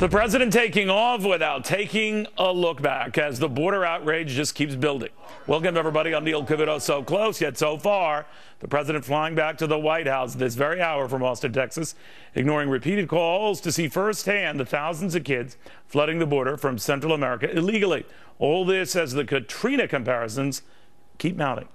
The president taking off without taking a look back as the border outrage just keeps building. Welcome, everybody. I'm Neil Cavuto. So close, yet so far. The president flying back to the White House this very hour from Austin, Texas, ignoring repeated calls to see firsthand the thousands of kids flooding the border from Central America illegally. All this as the Katrina comparisons keep mounting.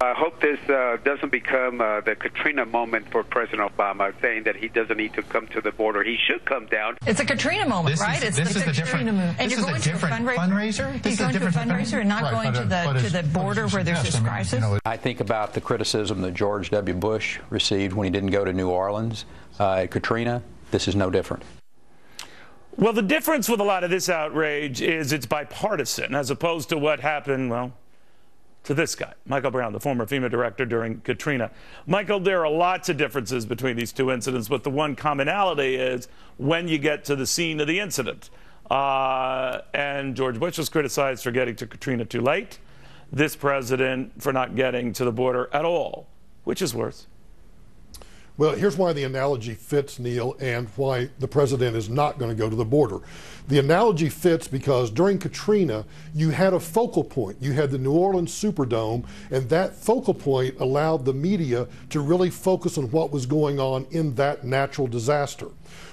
I hope this doesn't become the Katrina moment for President Obama, saying that he doesn't need to come to the border. He should come down. It's a Katrina moment, right? This is a different moment. And you're going to a fundraiser? You're going to a fundraiser and not going to the border where there's this crisis? I think about the criticism that George W. Bush received when he didn't go to New Orleans at Katrina. This is no different. Well, the difference with a lot of this outrage is it's bipartisan, as opposed to what happened, well, to this guy, Michael Brown, the former FEMA director during Katrina. Michael, there are lots of differences between these two incidents, but the one commonality is when you get to the scene of the incident. And George Bush was criticized for getting to Katrina too late. This president for not getting to the border at all. Which is worse? Well, here's why the analogy fits, Neil, and why the president is not going to go to the border. The analogy fits because during Katrina, you had a focal point. You had the New Orleans Superdome, and that focal point allowed the media to really focus on what was going on in that natural disaster.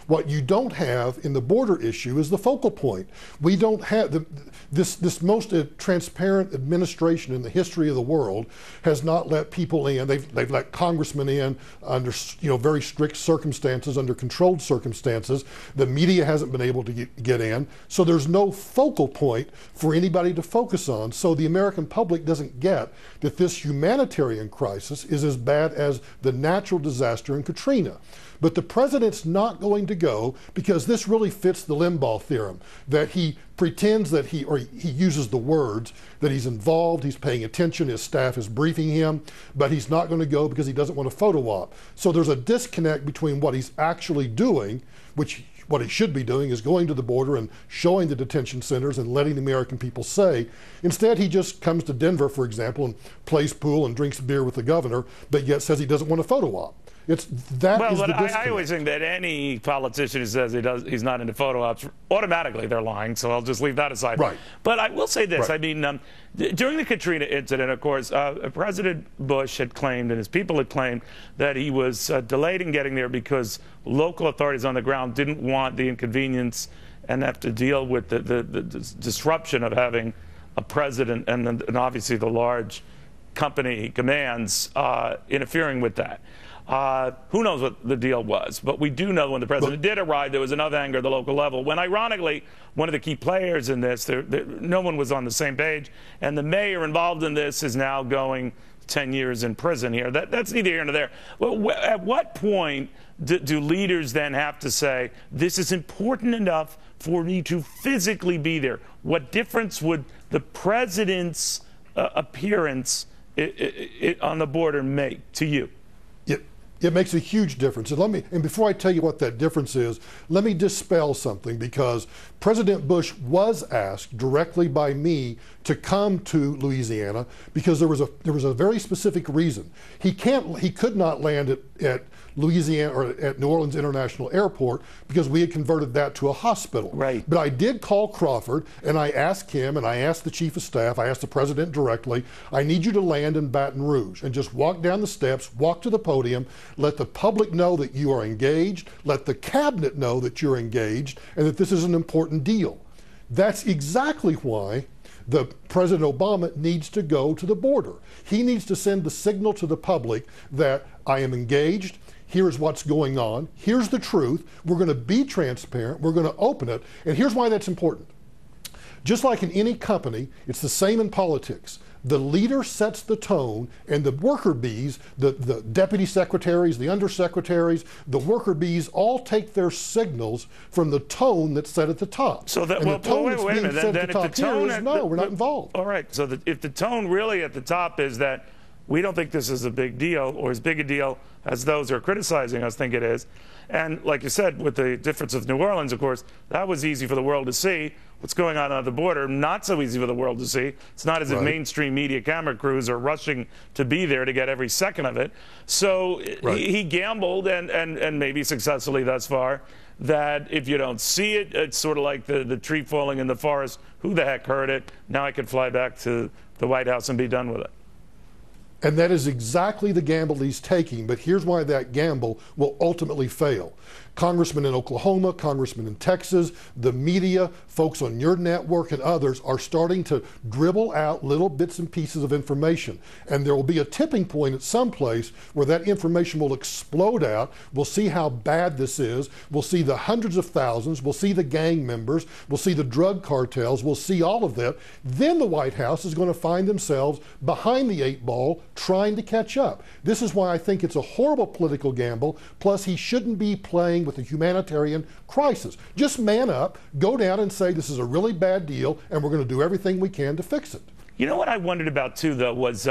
What you don't have in the border issue is the focal point. We don't have this most transparent administration in the history of the world has not let people in. They've let congressmen in under very strict circumstances, under controlled circumstances. The media hasn't been able to get in, so there's no focal point for anybody to focus on. So the American public doesn't get that this humanitarian crisis is as bad as the natural disaster in Katrina. But the president's not going to go because this really fits the Limbaugh theorem, that he pretends that he uses the words that he's involved, he's paying attention, his staff is briefing him, but he's not going to go because he doesn't want a photo op. So there's a disconnect between what he's actually doing, which what he should be doing is going to the border and showing the detention centers and letting the American people say. Instead, he just comes to Denver, for example, and plays pool and drinks beer with the governor, but yet says he doesn't want a photo op. I always think that any politician who says he's not into photo ops, automatically they're lying, so I'll just leave that aside. Right. But I will say this. Right. I mean, during the Katrina incident, of course, President Bush had claimed and his people had claimed that he was delayed in getting there because local authorities on the ground didn't want the inconvenience and have to deal with the disruption of having a president and obviously the large company he commands interfering with that. Who knows what the deal was, but we do know when the president did arrive, there was enough anger at the local level. When, ironically, one of the key players in this, no one was on the same page, and the mayor involved in this is now going 10 years in prison here. That's neither here nor there. Well, at what point do leaders then have to say, this is important enough for me to physically be there? What difference would the president's appearance on the border make to you? It makes a huge difference. And before I tell you what that difference is, let me dispel something, because President Bush was asked directly by me to come to Louisiana because there was a very specific reason. He could not land at Louisiana or at New Orleans International Airport because we had converted that to a hospital. Right. But I did call Crawford and I asked him, and I asked the chief of staff, I asked the president directly, I need you to land in Baton Rouge and just walk down the steps, walk to the podium, let the public know that you are engaged, let the cabinet know that you're engaged, and that this is an important deal. That's exactly why the President Obama needs to go to the border. He needs to send the signal to the public that I am engaged. Here's what's going on. Here's the truth. We're going to be transparent. We're going to open it. And here's why that's important. Just like in any company, it's the same in politics. The leader sets the tone, and the worker bees, the deputy secretaries, the undersecretaries, the worker bees all take their signals from the tone that's set at the top. So that, and well, the tone wait a minute. then if the tone is no, we're not involved. All right. So if the tone really at the top is that We don't think this is a big deal, or as big a deal as those who are criticizing us think it is. And like you said, with the difference of New Orleans, of course, that was easy for the world to see. What's going on the border, not so easy for the world to see. It's not as if mainstream media camera crews are rushing to be there to get every second of it. So he gambled, and maybe successfully thus far, that if you don't see it, it's sort of like the tree falling in the forest. Who the heck heard it? Now I can fly back to the White House and be done with it. And that is exactly the gamble he's taking. But here's why that gamble will ultimately fail. Congressmen in Oklahoma, congressmen in Texas, the media, folks on your network and others are starting to dribble out little bits and pieces of information. And there will be a tipping point at some place where that information will explode out. We'll see how bad this is. We'll see the hundreds of thousands. We'll see the gang members. We'll see the drug cartels. We'll see all of that. Then the White House is going to find themselves behind the 8 ball trying to catch up. This is why I think it's a horrible political gamble. Plus, he shouldn't be playing with a humanitarian crisis. Just man up, go down and say this is a really bad deal and we're going to do everything we can to fix it. You know what I wondered about too, though, was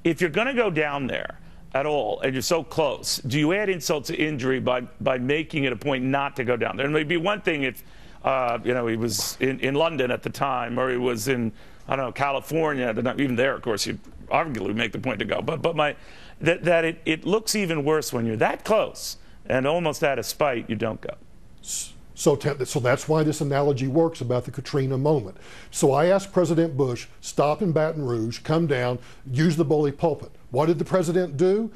if you're going to go down there at all and you're so close, do you add insult to injury by making it a point not to go down there? It may be one thing if you know, he was in London at the time, or he was in, I don't know, California. Even there, of course, you'd arguably make the point to go. But it looks even worse when you're that close and almost out of spite, you don't go. So that's why this analogy works about the Katrina moment. So I asked President Bush, stop in Baton Rouge, come down, use the bully pulpit. What did the president do?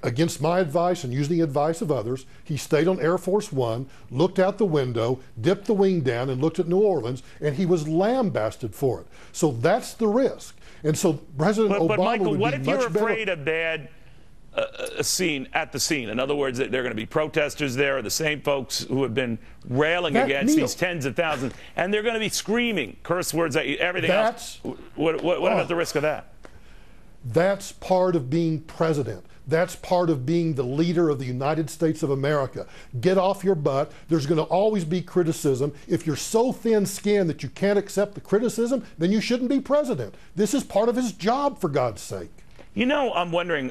Against my advice and using the advice of others, he stayed on Air Force One, looked out the window, dipped the wing down and looked at New Orleans, and he was lambasted for it. So that's the risk. And so President Obama but Michael, would what be if much you're afraid better. of bad a scene at the scene? In other words, that there are going to be protesters there, the same folks who have been railing against these tens of thousands, and they're going to be screaming curse words at you, everything else. What about the risk of that? That's part of being president. That's part of being the leader of the United States of America. Get off your butt. There's going to always be criticism. If you're so thin-skinned that you can't accept the criticism, then you shouldn't be president. This is part of his job, for God's sake. You know, I'm wondering,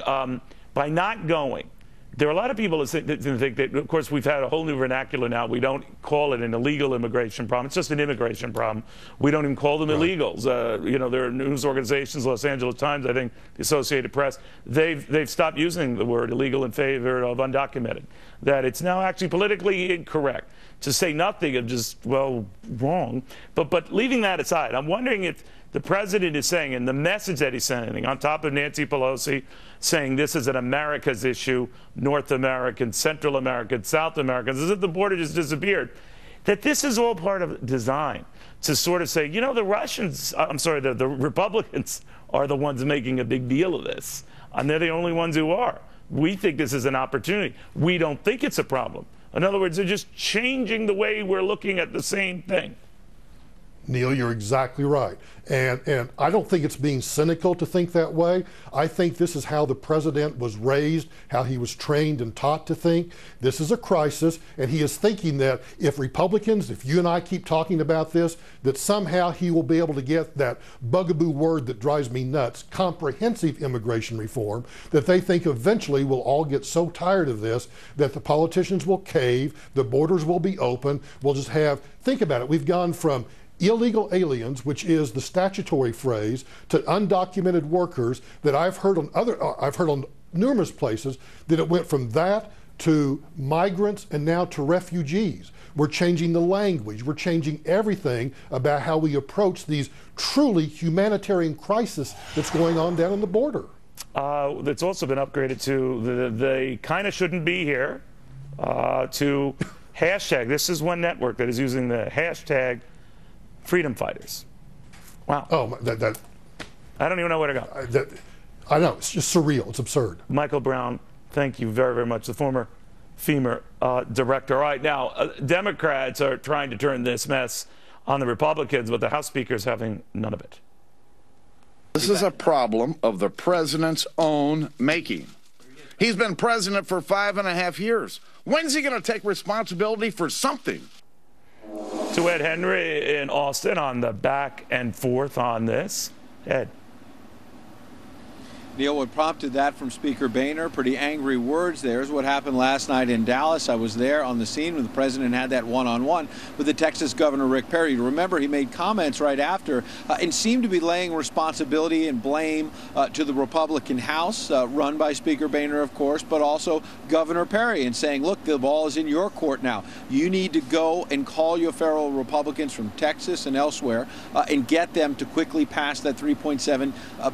by not going, there are a lot of people that think that, of course, we've had a whole new vernacular now. We don't call it an illegal immigration problem. It's just an immigration problem. We don't even call them illegals. You know, there are news organizations, Los Angeles Times, I think, the Associated Press, they've stopped using the word illegal in favor of undocumented. That it's now actually politically incorrect to say nothing of just, well, wrong. But leaving that aside, I'm wondering if the president is saying, and the message that he's sending, on top of Nancy Pelosi saying this is an America's issue, North American, Central American, South Americans, as if the border just disappeared, that this is all part of design to sort of say, you know, the Russians, I'm sorry, the Republicans are the ones making a big deal of this, and they're the only ones who are. We think this is an opportunity. We don't think it's a problem. In other words, they're just changing the way we're looking at the same thing. Neil, you're exactly right. And I don't think it's being cynical to think that way. I think this is how the president was raised, how he was trained and taught to think. This is a crisis, and he is thinking that if Republicans, if you and I keep talking about this, that somehow he will be able to get that bugaboo word that drives me nuts, comprehensive immigration reform, that they think eventually we'll all get so tired of this that the politicians will cave, the borders will be open, we'll just have, think about it, we've gone from illegal aliens, which is the statutory phrase, to undocumented workers that I've heard on numerous places that it went from that to migrants and now to refugees. We're changing the language. We're changing everything about how we approach these truly humanitarian crises that's going on down on the border. That's also been upgraded to they kind of shouldn't be here, to hashtag. This is one network that is using the hashtag freedom fighters. Wow. Oh, I don't even know where to go. I know, it's just surreal. It's absurd. Michael Brown, thank you very, very much. The former FEMA director. All right, now, Democrats are trying to turn this mess on the Republicans, but the House Speaker is having none of it. This is a problem of the president's own making. He's been president for 5.5 years. When's he going to take responsibility for something? To Ed Henry in Austin on the back and forth on this. Ed. Neil, what prompted that from Speaker Boehner? Pretty angry words there is what happened last night in Dallas. I was there on the scene when the president had that one-on-one with the Texas Governor Rick Perry. Remember, he made comments right after and seemed to be laying responsibility and blame to the Republican House, run by Speaker Boehner, of course, but also Governor Perry, and saying, look, the ball is in your court now. You need to go and call your fellow Republicans from Texas and elsewhere and get them to quickly pass that $3.7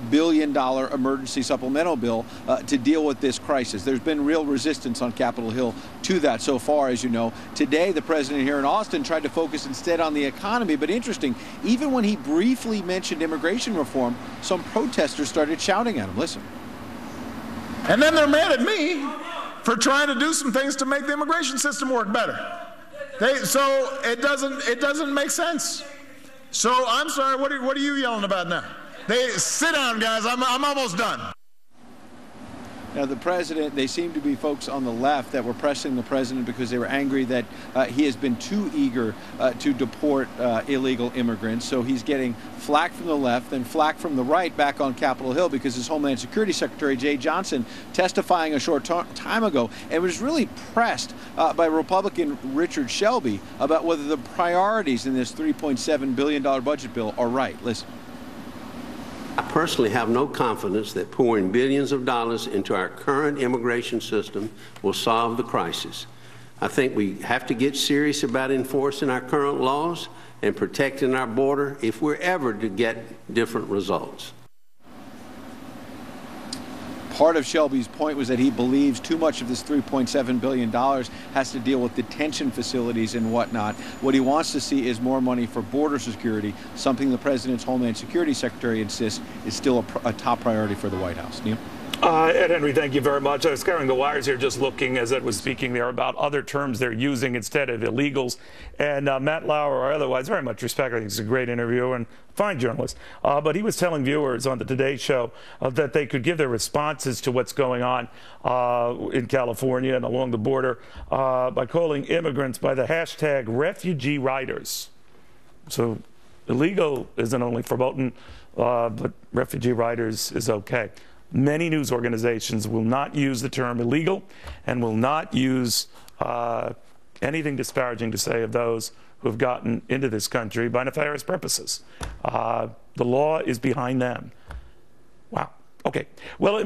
billion emergency supplemental bill to deal with this crisis. There's been real resistance on Capitol Hill to that so far, as you know. Today, the president here in Austin tried to focus instead on the economy, but interesting, even when he briefly mentioned immigration reform, some protesters started shouting at him. Listen. And then they're mad at me for trying to do some things to make the immigration system work better. So it doesn't make sense. So I'm sorry, what are you yelling about now? Sit down, guys. I'm almost done. Now, the president, they seem to be folks on the left that were pressing the president because they were angry that he has been too eager to deport illegal immigrants. So he's getting flack from the left and flack from the right back on Capitol Hill because his Homeland Security Secretary, Jay Johnson, testifying a short time ago and was really pressed by Republican Richard Shelby about whether the priorities in this $3.7 billion budget bill are right. Listen. I personally have no confidence that pouring billions of dollars into our current immigration system will solve the crisis. I think we have to get serious about enforcing our current laws and protecting our border if we're ever to get different results. Part of Shelby's point was that he believes too much of this $3.7 billion has to deal with detention facilities and whatnot. What he wants to see is more money for border security, something the president's Homeland Security Secretary insists is still a top priority for the White House. Neil? Ed Henry, thank you very much. I was carrying the wires here just looking as Ed was speaking there about other terms they're using instead of illegals. And Matt Lauer, or otherwise, very much respect. I think he's a great interviewer and fine journalist. But he was telling viewers on the Today Show that they could give their responses to what's going on in California and along the border by calling immigrants by the hashtag refugee riders. So illegal isn't only verboten, but refugee riders is okay. Many news organizations will not use the term illegal and will not use anything disparaging to say of those who have gotten into this country by nefarious purposes. The law is behind them. Wow. Okay. Well,